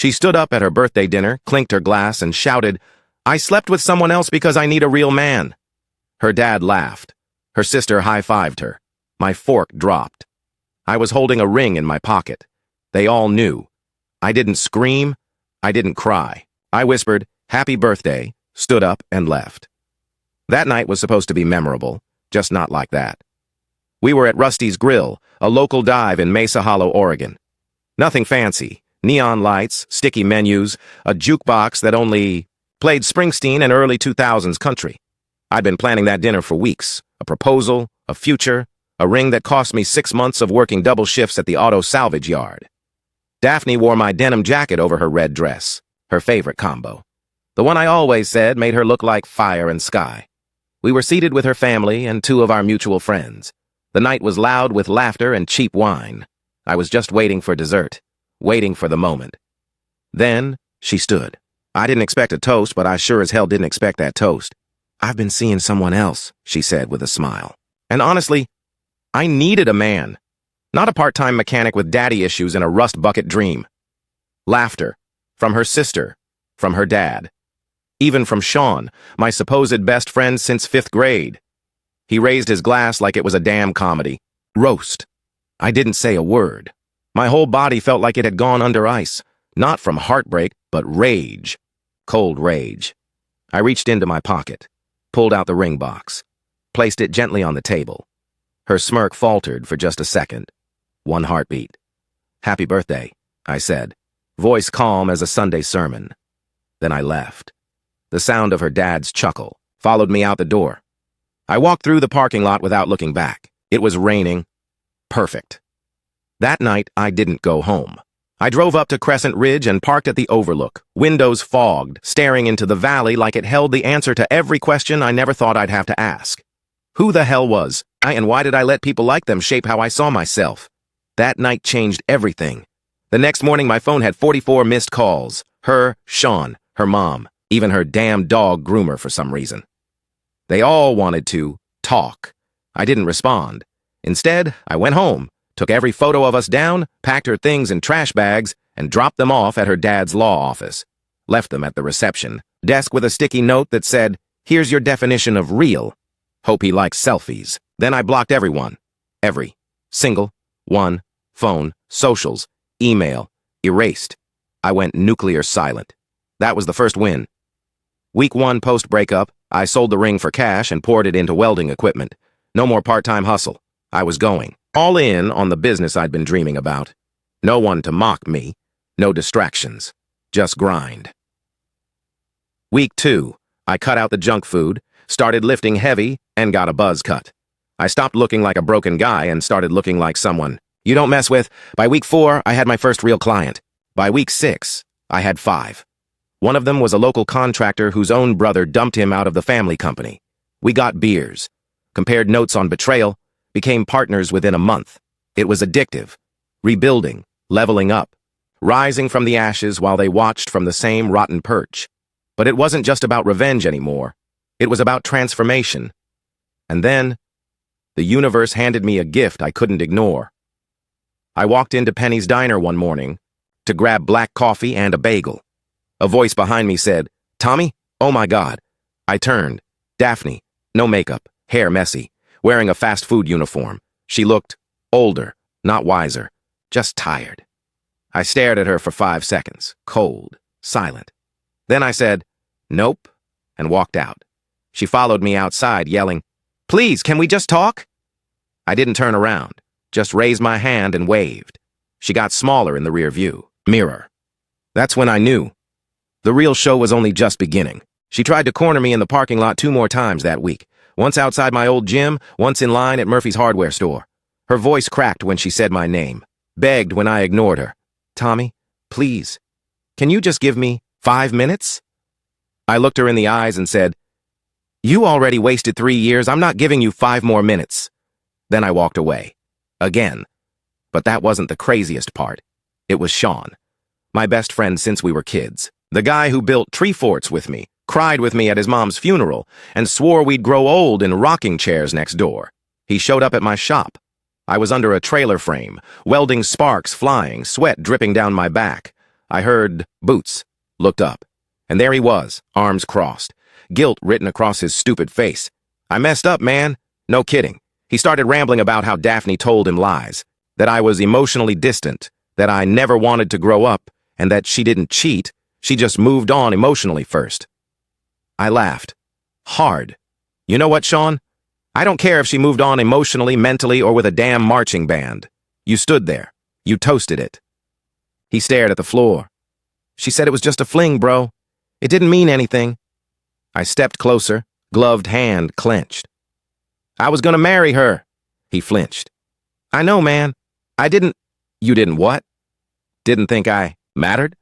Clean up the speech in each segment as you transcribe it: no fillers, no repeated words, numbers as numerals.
She stood up at her birthday dinner, clinked her glass, and shouted, "I slept with someone else because I need a real man." Her dad laughed. Her sister high-fived her. My fork dropped. I was holding a ring in my pocket. They all knew. I didn't scream. I didn't cry. I whispered, "Happy birthday," stood up, and left. That night was supposed to be memorable, just not like that. We were at Rusty's Grill, a local dive in Mesa Hollow, Oregon. Nothing fancy. Neon lights, sticky menus, a jukebox that only played Springsteen and early 2000s country. I'd been planning that dinner for weeks. A proposal, a future, a ring that cost me 6 months of working double shifts at the auto salvage yard. Daphne wore my denim jacket over her red dress, her favorite combo. The one I always said made her look like fire and sky. We were seated with her family and 2 of our mutual friends. The night was loud with laughter and cheap wine. I was just waiting for dessert, waiting for the moment. Then she stood. I didn't expect a toast, but I sure as hell didn't expect that toast. "I've been seeing someone else," she said with a smile. And honestly, I needed a man, not a part-time mechanic with daddy issues and a rust bucket dream. Laughter, from her sister, from her dad. Even from Sean, my supposed best friend since 5th grade. He raised his glass like it was a damn comedy. Roast. I didn't say a word. My whole body felt like it had gone under ice, not from heartbreak, but rage. Cold rage. I reached into my pocket, pulled out the ring box, placed it gently on the table. Her smirk faltered for just a second. 1 heartbeat. "Happy birthday," I said, voice calm as a Sunday sermon. Then I left. The sound of her dad's chuckle followed me out the door. I walked through the parking lot without looking back. It was raining. Perfect. That night, I didn't go home. I drove up to Crescent Ridge and parked at the overlook, windows fogged, staring into the valley like it held the answer to every question I never thought I'd have to ask. Who the hell was I, and why did I let people like them shape how I saw myself? That night changed everything. The next morning, my phone had 44 missed calls. Her, Sean, her mom, even her damn dog groomer for some reason. They all wanted to talk. I didn't respond. Instead, I went home, took every photo of us down, packed her things in trash bags, and dropped them off at her dad's law office. Left them at the reception desk with a sticky note that said, "Here's your definition of real. Hope he likes selfies." Then I blocked everyone. Every single one. Phone, socials, email, erased. I went nuclear silent. That was the first win. Week 1 post-breakup, I sold the ring for cash and poured it into welding equipment. No more part-time hustle. I was going all in on the business I'd been dreaming about. No one to mock me. No distractions. Just grind. Week 2, I cut out the junk food, started lifting heavy, and got a buzz cut. I stopped looking like a broken guy and started looking like someone you don't mess with. By week 4, I had my first real client. By week 6, I had 5. One of them was a local contractor whose own brother dumped him out of the family company. We got beers, compared notes on Betrayal, became partners within a month. It was addictive, rebuilding, leveling up, rising from the ashes while they watched from the same rotten perch. But it wasn't just about revenge anymore. It was about transformation. And then, the universe handed me a gift I couldn't ignore. I walked into Penny's Diner one morning to grab black coffee and a bagel. A voice behind me said, "Tommy? Oh my God." I turned. Daphne, no makeup, hair messy, wearing a fast food uniform. She looked older, not wiser, just tired. I stared at her for 5 seconds, cold, silent. Then I said, "Nope," and walked out. She followed me outside, yelling, "Please, can we just talk?" I didn't turn around, just raised my hand and waved. She got smaller in the rear view mirror. That's when I knew. The real show was only just beginning. She tried to corner me in the parking lot 2 more times that week. Once outside my old gym, once in line at Murphy's hardware store. Her voice cracked when she said my name. Begged when I ignored her. "Tommy, please, can you just give me 5 minutes?" I looked her in the eyes and said, "You already wasted 3 years. I'm not giving you 5 more minutes." Then I walked away. Again. But that wasn't the craziest part. It was Sean, my best friend since we were kids. The guy who built tree forts with me, cried with me at his mom's funeral, and swore we'd grow old in rocking chairs next door. He showed up at my shop. I was under a trailer frame, welding sparks flying, sweat dripping down my back. I heard boots, looked up, and there he was, arms crossed, guilt written across his stupid face. I messed up, man. No kidding. He started rambling about how Daphne told him lies, that I was emotionally distant, that I never wanted to grow up, and that she didn't cheat, she just moved on emotionally first. I laughed. Hard. You know what, Sean? I don't care if she moved on emotionally, mentally, or with a damn marching band. You stood there. You toasted it. He stared at the floor. She said it was just a fling, bro. It didn't mean anything. I stepped closer, gloved hand clenched. I was gonna marry her. He flinched. I know, man. I didn't... You didn't what? Didn't think I mattered?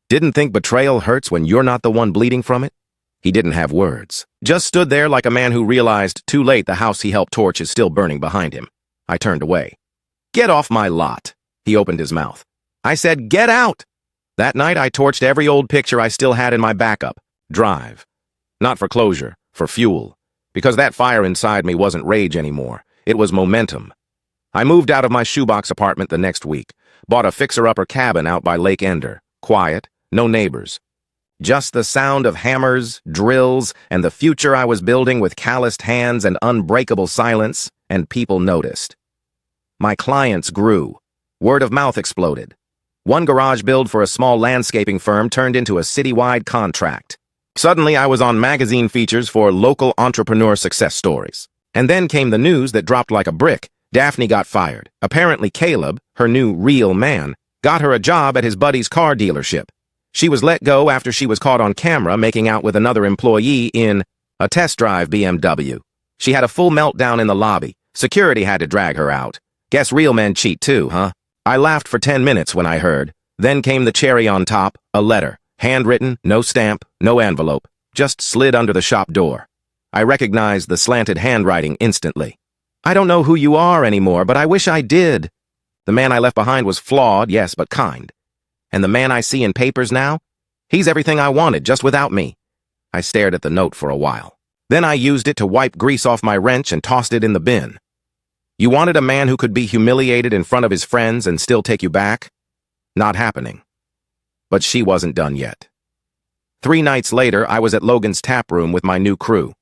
Didn't think betrayal hurts when you're not the one bleeding from it? He didn't have words. Just stood there like a man who realized too late the house he helped torch is still burning behind him. I turned away. Get off my lot. He opened his mouth. I said, get out! That night I torched every old picture I still had in my backup. Drive. Not for closure, for fuel. Because that fire inside me wasn't rage anymore. It was momentum. I moved out of my shoebox apartment the next week. Bought a fixer-upper cabin out by Lake Ender. Quiet, no neighbors. Just the sound of hammers, drills, and the future I was building with calloused hands and unbreakable silence, and people noticed. My clients grew. Word of mouth exploded. One garage build for a small landscaping firm turned into a citywide contract. Suddenly, I was on magazine features for local entrepreneur success stories. And then came the news that dropped like a brick. Daphne got fired. Apparently Caleb, her new real man, got her a job at his buddy's car dealership. She was let go after she was caught on camera making out with another employee in a test drive BMW. She had a full meltdown in the lobby. Security had to drag her out. Guess real men cheat too, huh? I laughed for 10 minutes when I heard. Then came the cherry on top, a letter. Handwritten, no stamp, no envelope. Just slid under the shop door. I recognized the slanted handwriting instantly. I don't know who you are anymore, but I wish I did. The man I left behind was flawed, yes, but kind. And the man I see in papers now? He's everything I wanted, just without me. I stared at the note for a while. Then I used it to wipe grease off my wrench and tossed it in the bin. You wanted a man who could be humiliated in front of his friends and still take you back? Not happening. But she wasn't done yet. 3 nights later, I was at Logan's tap room with my new crew.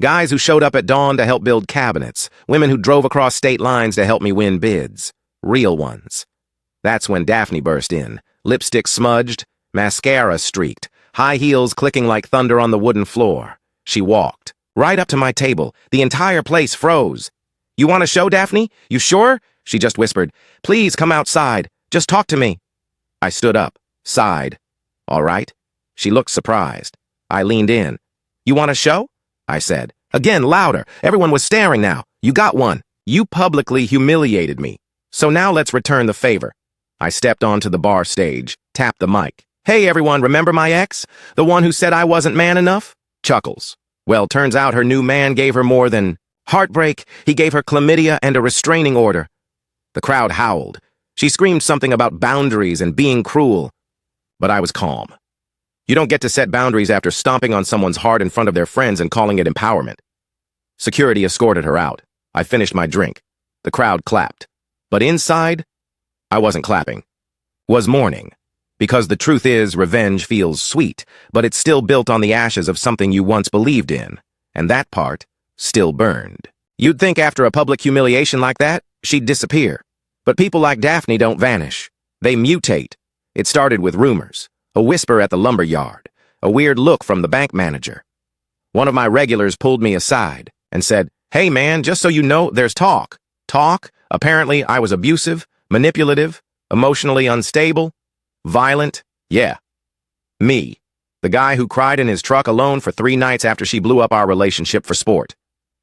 Guys who showed up at dawn to help build cabinets, women who drove across state lines to help me win bids. Real ones. That's when Daphne burst in, lipstick smudged, mascara streaked, high heels clicking like thunder on the wooden floor. She walked right up to my table. The entire place froze. You want a show, Daphne? You sure? She just whispered. Please come outside. Just talk to me. I stood up, sighed. All right. She looked surprised. I leaned in. You want a show? I said. Again, louder. Everyone was staring now. You got one. You publicly humiliated me. So now let's return the favor. I stepped onto the bar stage, tapped the mic. Hey, everyone, remember my ex? The one who said I wasn't man enough? Chuckles. Well, turns out her new man gave her more than heartbreak. He gave her chlamydia and a restraining order. The crowd howled. She screamed something about boundaries and being cruel. But I was calm. You don't get to set boundaries after stomping on someone's heart in front of their friends and calling it empowerment. Security escorted her out. I finished my drink. The crowd clapped. But inside, I wasn't clapping. Was mourning. Because the truth is, revenge feels sweet, but it's still built on the ashes of something you once believed in. And that part still burned. You'd think after a public humiliation like that, she'd disappear. But people like Daphne don't vanish. They mutate. It started with rumors, a whisper at the lumber yard, a weird look from the bank manager. One of my regulars pulled me aside and said, Hey man, just so you know, there's talk. Talk? Apparently I was abusive, manipulative, emotionally unstable, violent. Yeah. Me. The guy who cried in his truck alone for 3 nights after she blew up our relationship for sport.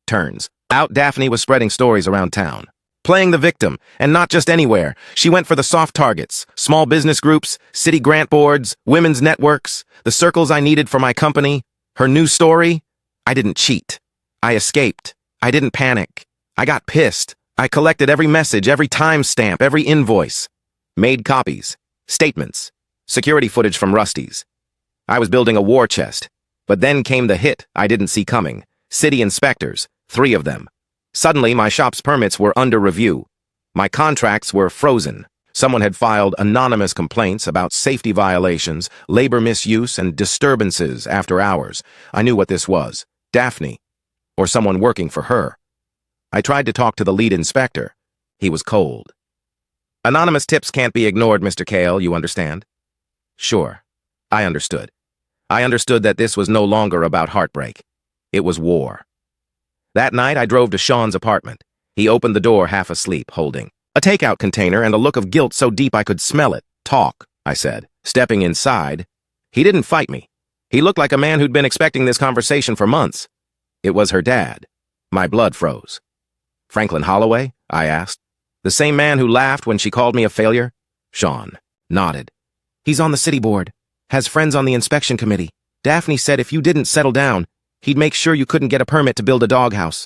Turns out Daphne was spreading stories around town. Playing the victim, and not just anywhere. She went for the soft targets, small business groups, city grant boards, women's networks, the circles I needed for my company. Her new story? I didn't cheat. I escaped. I didn't panic. I got pissed. I collected every message, every timestamp, every invoice. Made copies, statements, security footage from Rusty's. I was building a war chest. But then came the hit I didn't see coming. City inspectors, 3 of them. Suddenly, my shop's permits were under review. My contracts were frozen. Someone had filed anonymous complaints about safety violations, labor misuse, and disturbances after hours. I knew what this was. Daphne, or someone working for her. I tried to talk to the lead inspector. He was cold. Anonymous tips can't be ignored, Mr. Kale, you understand? Sure. I understood. I understood that this was no longer about heartbreak. It was war. That night, I drove to Sean's apartment. He opened the door half asleep, holding a takeout container and a look of guilt so deep I could smell it. Talk, I said. Stepping inside, he didn't fight me. He looked like a man who'd been expecting this conversation for months. It was her dad. My blood froze. Franklin Holloway? I asked. The same man who laughed when she called me a failure? Sean nodded. He's on the city board. Has friends on the inspection committee. Daphne said if you didn't settle down, he'd make sure you couldn't get a permit to build a doghouse.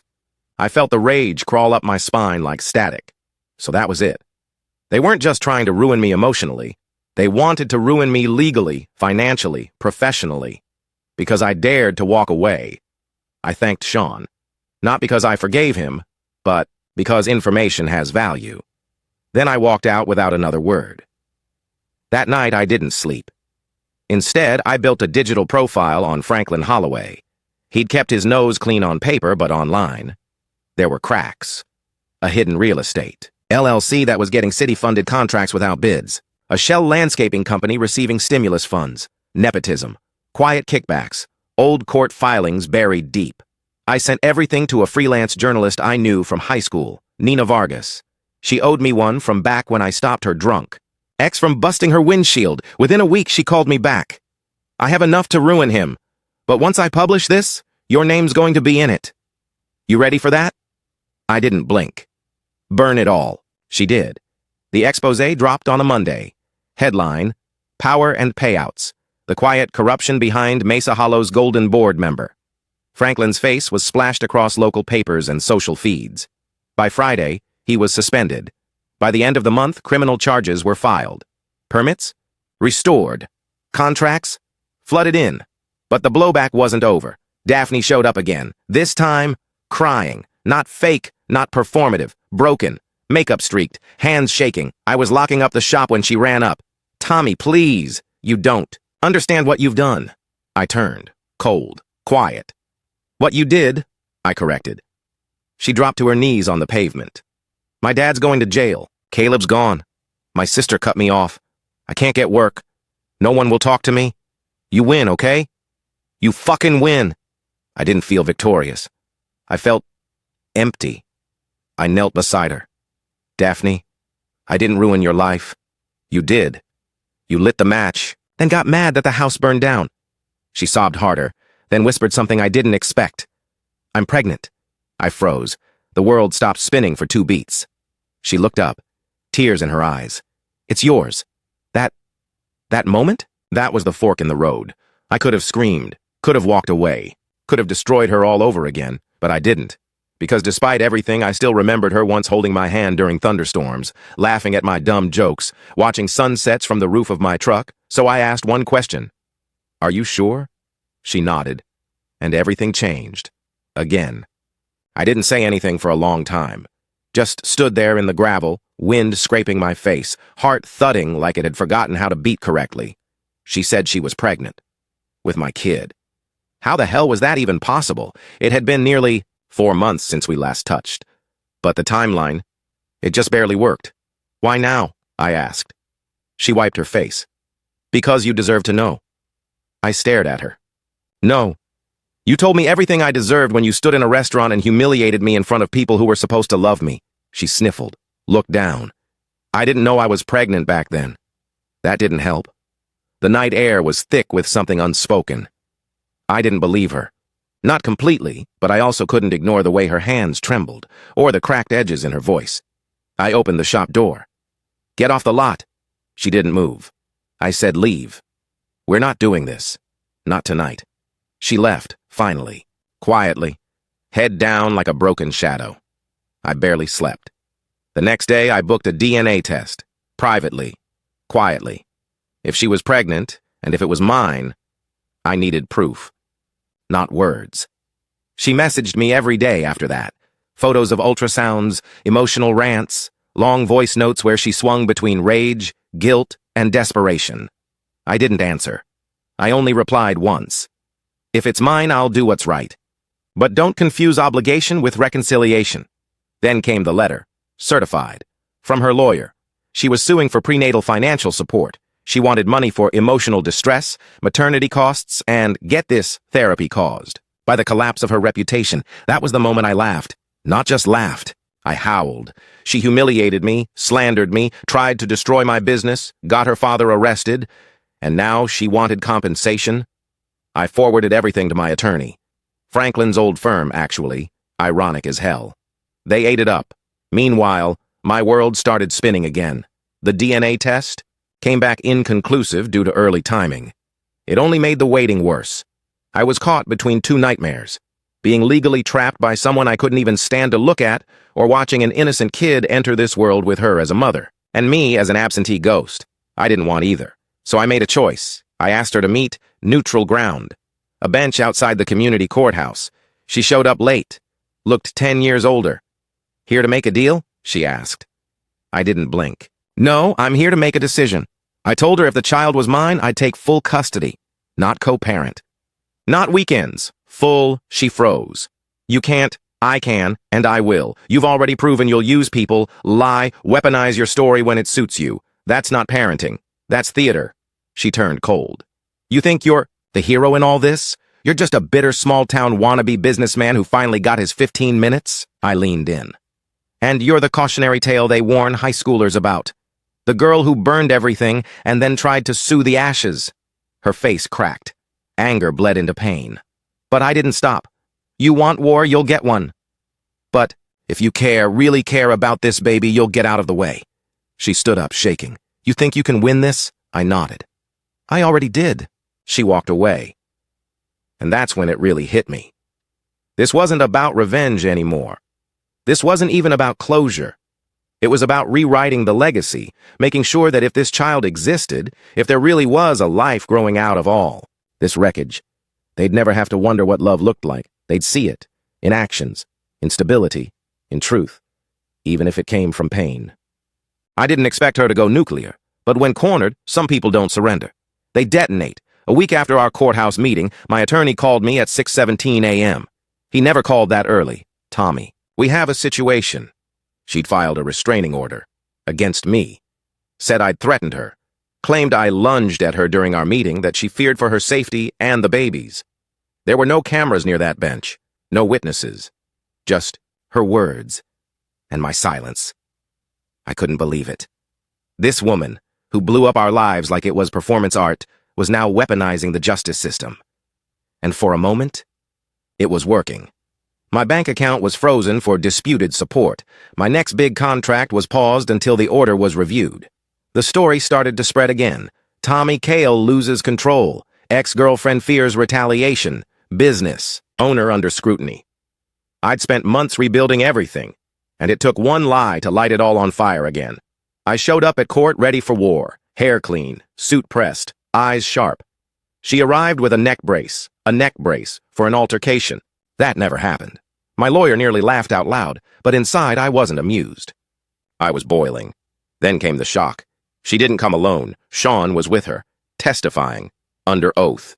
I felt the rage crawl up my spine like static. So that was it. They weren't just trying to ruin me emotionally. They wanted to ruin me legally, financially, professionally. Because I dared to walk away. I thanked Sean. Not because I forgave him, but because information has value. Then I walked out without another word. That night, I didn't sleep. Instead, I built a digital profile on Franklin Holloway. He'd kept his nose clean on paper, but online. There were cracks. A hidden real estate LLC that was getting city-funded contracts without bids. A shell landscaping company receiving stimulus funds. Nepotism. Quiet kickbacks. Old court filings buried deep. I sent everything to a freelance journalist I knew from high school, Nina Vargas. She owed me one from back when I stopped her drunk. X from busting her windshield. Within a week, she called me back. I have enough to ruin him. But once I publish this, your name's going to be in it. You ready for that? I didn't blink. Burn it all. She did. The exposé dropped on a Monday. Headline, Power and Payouts. The quiet corruption behind Mesa Hollow's Golden Board member. Franklin's face was splashed across local papers and social feeds. By Friday, he was suspended. By the end of the month, criminal charges were filed. Permits? Restored. Contracts? Flooded in. But the blowback wasn't over. Daphne showed up again. This time, crying. Not fake, not performative. Broken. Makeup streaked. Hands shaking. I was locking up the shop when she ran up. Tommy, please. You don't understand what you've done. I turned. Cold. Quiet. What you did, I corrected. She dropped to her knees on the pavement. My dad's going to jail. Caleb's gone. My sister cut me off. I can't get work. No one will talk to me. You win, okay? You fucking win. I didn't feel victorious. I felt empty. I knelt beside her. Daphne, I didn't ruin your life. You did. You lit the match, then got mad that the house burned down. She sobbed harder, then whispered something I didn't expect. I'm pregnant. I froze. The world stopped spinning for 2 beats. She looked up, tears in her eyes. It's yours. That moment? That was the fork in the road. I could have screamed, could have walked away, could have destroyed her all over again, but I didn't. Because despite everything, I still remembered her once holding my hand during thunderstorms, laughing at my dumb jokes, watching sunsets from the roof of my truck, so I asked one question. Are you sure? She nodded, and everything changed. Again. I didn't say anything for a long time. Just stood there in the gravel, wind scraping my face, heart thudding like it had forgotten how to beat correctly. She said she was pregnant. With my kid. How the hell was that even possible? It had been nearly 4 months since we last touched. But the timeline, it just barely worked. Why now? I asked. She wiped her face. Because you deserve to know. I stared at her. No. You told me everything I deserved when you stood in a restaurant and humiliated me in front of people who were supposed to love me. She sniffled, looked down. I didn't know I was pregnant back then. That didn't help. The night air was thick with something unspoken. I didn't believe her. Not completely, but I also couldn't ignore the way her hands trembled, or the cracked edges in her voice. I opened the shop door. Get off the lot. She didn't move. I said, leave. We're not doing this. Not tonight. She left, finally, quietly, head down like a broken shadow. I barely slept. The next day, I booked a DNA test, privately, quietly. If she was pregnant, and if it was mine, I needed proof. Not words. She messaged me every day after that. Photos of ultrasounds, emotional rants, long voice notes where she swung between rage, guilt, and desperation. I didn't answer. I only replied once. If it's mine, I'll do what's right. But don't confuse obligation with reconciliation. Then came the letter, certified, from her lawyer. She was suing for prenatal financial support. She wanted money for emotional distress, maternity costs, and, get this, therapy caused by the collapse of her reputation. That was the moment I laughed. Not just laughed. I howled. She humiliated me, slandered me, tried to destroy my business, got her father arrested, and now she wanted compensation. I forwarded everything to my attorney. Franklin's old firm, actually. Ironic as hell. They ate it up. Meanwhile, my world started spinning again. The DNA test came back inconclusive due to early timing. It only made the waiting worse. I was caught between two nightmares. Being legally trapped by someone I couldn't even stand to look at, or watching an innocent kid enter this world with her as a mother, and me as an absentee ghost. I didn't want either. So I made a choice. I asked her to meet neutral ground. A bench outside the community courthouse. She showed up late. Looked 10 years older. Here to make a deal? She asked. I didn't blink. No, I'm here to make a decision. I told her if the child was mine, I'd take full custody, not co-parent. Not weekends. Full, she froze. You can't, I can, and I will. You've already proven you'll use people, lie, weaponize your story when it suits you. That's not parenting. That's theater. She turned cold. You think you're the hero in all this? You're just a bitter small-town wannabe businessman who finally got his 15 minutes? I leaned in. And you're the cautionary tale they warn high schoolers about. The girl who burned everything and then tried to sue the ashes. Her face cracked. Anger bled into pain. But I didn't stop. You want war, you'll get one. But if you care, really care about this baby, you'll get out of the way. She stood up, shaking. You think you can win this? I nodded. I already did. She walked away. And that's when it really hit me. This wasn't about revenge anymore. This wasn't even about closure. It was about rewriting the legacy, making sure that if this child existed, if there really was a life growing out of all this wreckage, they'd never have to wonder what love looked like. They'd see it, in actions, in stability, in truth, even if it came from pain. I didn't expect her to go nuclear, but when cornered, some people don't surrender. They detonate. A week after our courthouse meeting, my attorney called me at 6:17 a.m. He never called that early. Tommy, we have a situation. She'd filed a restraining order against me. Said I'd threatened her. Claimed I lunged at her during our meeting, that she feared for her safety and the baby's. There were no cameras near that bench, no witnesses. Just her words and my silence. I couldn't believe it. This woman, who blew up our lives like it was performance art, was now weaponizing the justice system. And for a moment, it was working. My bank account was frozen for disputed support. My next big contract was paused until the order was reviewed. The story started to spread again. Tommy Cale loses control. Ex-girlfriend fears retaliation. Business. Owner under scrutiny. I'd spent months rebuilding everything, and it took one lie to light it all on fire again. I showed up at court ready for war. Hair clean, suit pressed, eyes sharp. She arrived with a neck brace for an altercation. That never happened. My lawyer nearly laughed out loud, but inside I wasn't amused. I was boiling. Then came the shock. She didn't come alone. Sean was with her, testifying, under oath.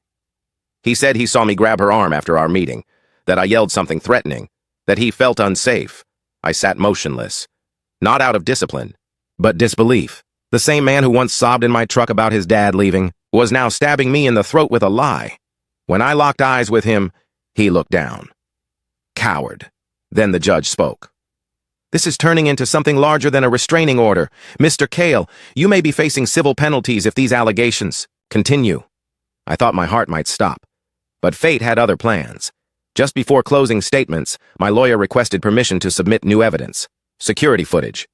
He said he saw me grab her arm after our meeting, that I yelled something threatening, that he felt unsafe. I sat motionless. Not out of discipline, but disbelief. The same man who once sobbed in my truck about his dad leaving was now stabbing me in the throat with a lie. When I locked eyes with him, he looked down. Coward. Then the judge spoke. This is turning into something larger than a restraining order. Mr. Cale, you may be facing civil penalties if these allegations continue. I thought my heart might stop. But fate had other plans. Just before closing statements, my lawyer requested permission to submit new evidence. Security footage.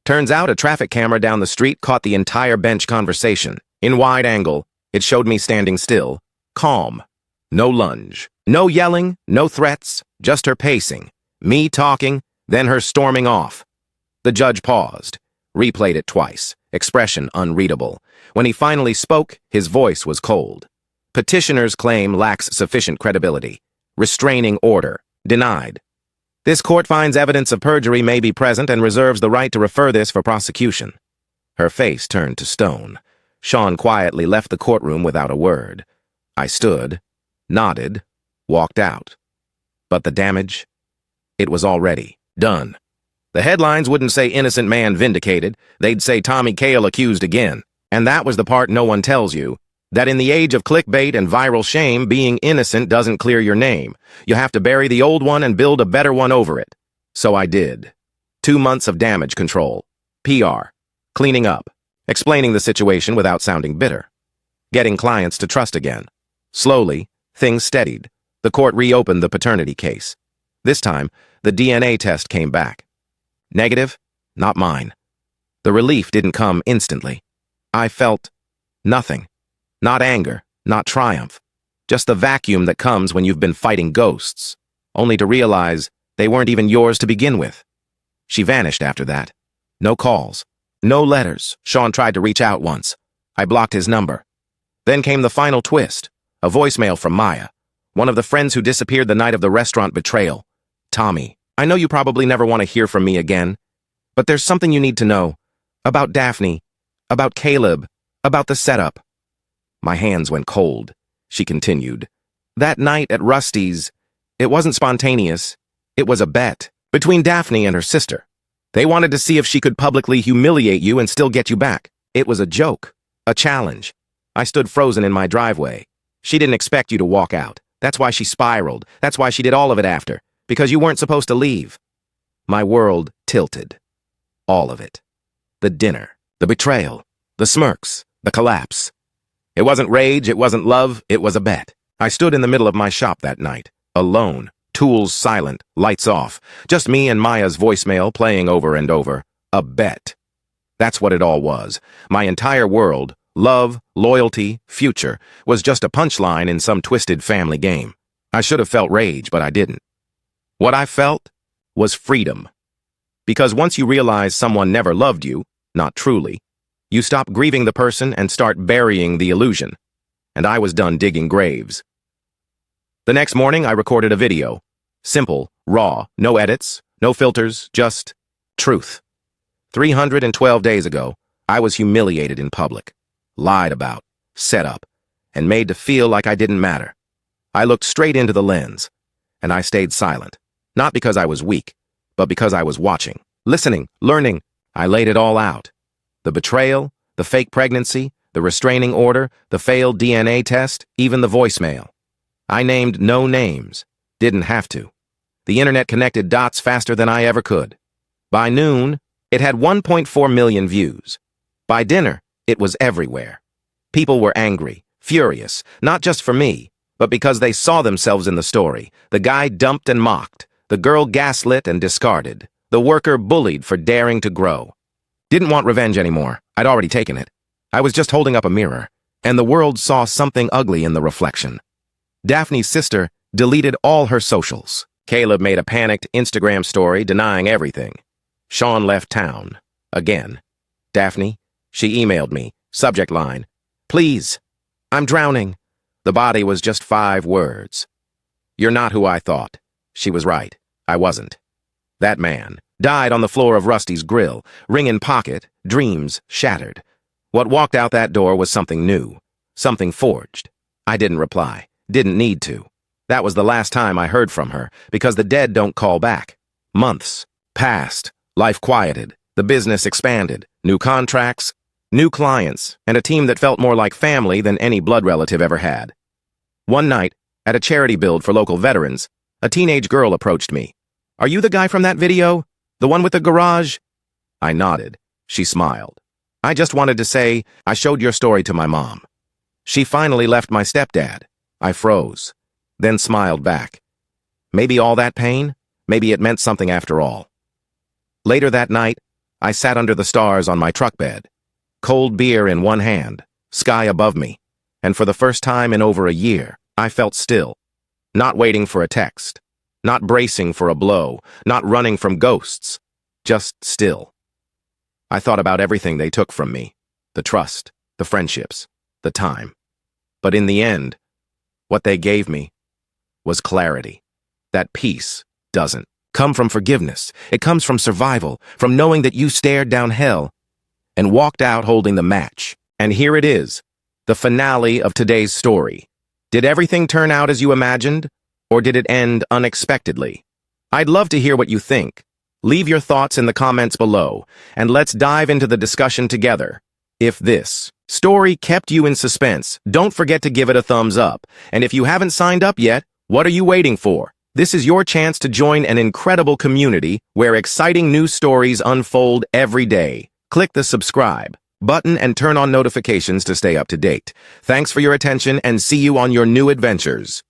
Turns out a traffic camera down the street caught the entire bench conversation. In wide angle, it showed me standing still, calm. No lunge. No yelling, no threats, just her pacing. Me talking, then her storming off. The judge paused, replayed it twice, expression unreadable. When he finally spoke, his voice was cold. Petitioner's claim lacks sufficient credibility. Restraining order. Denied. This court finds evidence of perjury may be present and reserves the right to refer this for prosecution. Her face turned to stone. Sean quietly left the courtroom without a word. I stood, nodded, walked out. But the damage? It was already done. The headlines wouldn't say innocent man vindicated. They'd say Tommy Cale accused again. And that was the part no one tells you. That in the age of clickbait and viral shame, being innocent doesn't clear your name. You have to bury the old one and build a better one over it. So I did. 2 months of damage control, PR, cleaning up, explaining the situation without sounding bitter, getting clients to trust again. Slowly, things steadied. The court reopened the paternity case. This time, the DNA test came back. Negative? Not mine. The relief didn't come instantly. I felt nothing. Not anger, not triumph. Just the vacuum that comes when you've been fighting ghosts, only to realize they weren't even yours to begin with. She vanished after that. No calls. No letters. Sean tried to reach out once. I blocked his number. Then came the final twist. A voicemail from Maya, one of the friends who disappeared the night of the restaurant betrayal. Tommy, I know you probably never want to hear from me again, but there's something you need to know. About Daphne, about Caleb, about the setup. My hands went cold. She continued. That night at Rusty's, it wasn't spontaneous. It was a bet between Daphne and her sister. They wanted to see if she could publicly humiliate you and still get you back. It was a joke, a challenge. I stood frozen in my driveway. She didn't expect you to walk out. That's why she spiraled. That's why she did all of it after, because you weren't supposed to leave. My world tilted. All of it. The dinner, the betrayal, the smirks, the collapse. It wasn't rage, it wasn't love, it was a bet. I stood in the middle of my shop that night, alone, tools silent, lights off, just me and Maya's voicemail playing over and over. A bet. That's what it all was. My entire world, love, loyalty, future, was just a punchline in some twisted family game. I should have felt rage, but I didn't. What I felt was freedom. Because once you realize someone never loved you, not truly, you stop grieving the person and start burying the illusion. And I was done digging graves. The next morning, I recorded a video. Simple, raw, no edits, no filters, just truth. 312 days ago, I was humiliated in public, lied about, set up, and made to feel like I didn't matter. I looked straight into the lens, and I stayed silent, not because I was weak, but because I was watching, listening, learning. I laid it all out. The betrayal, the fake pregnancy, the restraining order, the failed DNA test, even the voicemail. I named no names. Didn't have to. The internet connected dots faster than I ever could. By noon, it had 1.4 million views. By dinner, it was everywhere. People were angry, furious, not just for me, but because they saw themselves in the story. The guy dumped and mocked, the girl gaslit and discarded, the worker bullied for daring to grow. Didn't want revenge anymore. I'd already taken it. I was just holding up a mirror, and the world saw something ugly in the reflection. Daphne's sister deleted all her socials. Caleb made a panicked Instagram story denying everything. Sean left town. Again. Daphne, she emailed me. Subject line, "Please, I'm drowning." The body was just 5 words. "You're not who I thought." She was right. I wasn't. That man died on the floor of Rusty's grill, ring in pocket, dreams shattered. What walked out that door was something new, something forged. I didn't reply, didn't need to. That was the last time I heard from her, because the dead don't call back. Months passed, life quieted, the business expanded, new contracts, new clients, and a team that felt more like family than any blood relative ever had. One night, at a charity build for local veterans, a teenage girl approached me. "Are you the guy from that video? The one with the garage?" I nodded. She smiled. "I just wanted to say, I showed your story to my mom." She finally left my stepdad. I froze, then smiled back. Maybe all that pain? Maybe it meant something after all. Later that night, I sat under the stars on my truck bed, cold beer in one hand, sky above me, and for the first time in over a year, I felt still, not waiting for a text, not bracing for a blow, not running from ghosts, just still. I thought about everything they took from me, the trust, the friendships, the time. But in the end, what they gave me was clarity that peace doesn't. come from forgiveness. It comes from survival, from knowing that you stared down hell and walked out holding the match. And here it is, the finale of today's story. Did everything turn out as you imagined, or did it end unexpectedly? I'd love to hear what you think. Leave your thoughts in the comments below, and let's dive into the discussion together. If this story kept you in suspense, don't forget to give it a thumbs up. And if you haven't signed up yet, what are you waiting for? This is your chance to join an incredible community where exciting new stories unfold every day. Click the subscribe button and turn on notifications to stay up to date. Thanks for your attention and see you on your new adventures.